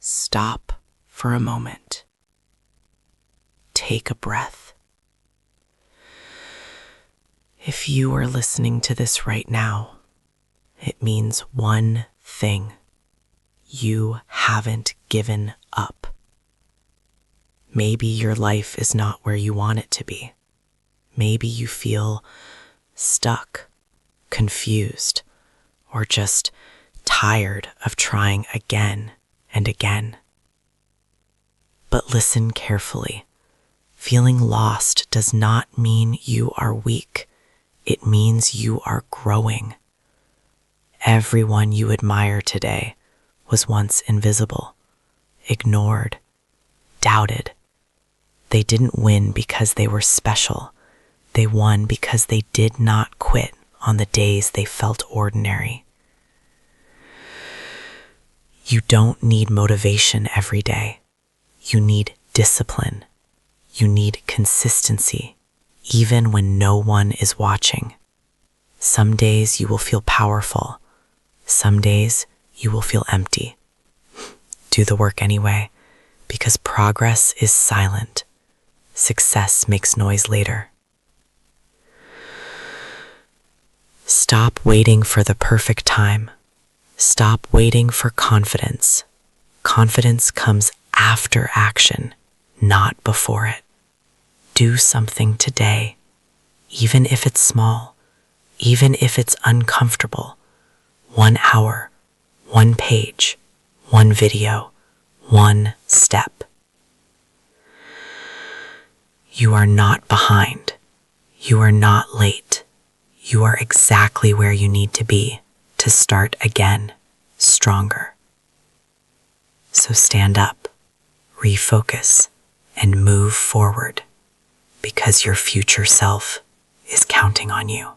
stop for a moment. Take a breath. If you are listening to this right now, it means one thing. You haven't given up. Maybe your life is not where you want it to be. Maybe you feel stuck, confused, or just tired of trying again and again. But listen carefully. Feeling lost does not mean you are weak. It means you are growing. Everyone you admire today was once invisible, ignored, doubted. They didn't win because they were special. They won because they did not quit on the days they felt ordinary. You don't need motivation every day. You need discipline. You need consistency, even when no one is watching. Some days you will feel powerful. Some days you will feel empty. Do the work anyway, because progress is silent. Success makes noise later. Stop waiting for the perfect time. Stop waiting for confidence. Confidence comes after action, not before it. Do something today, even if it's small, even if it's uncomfortable. 1 hour, 1 page, 1 video, 1 step. You are not behind. You are not late. You are exactly where you need to be to start again, stronger. So stand up, refocus, and move forward, because your future self is counting on you.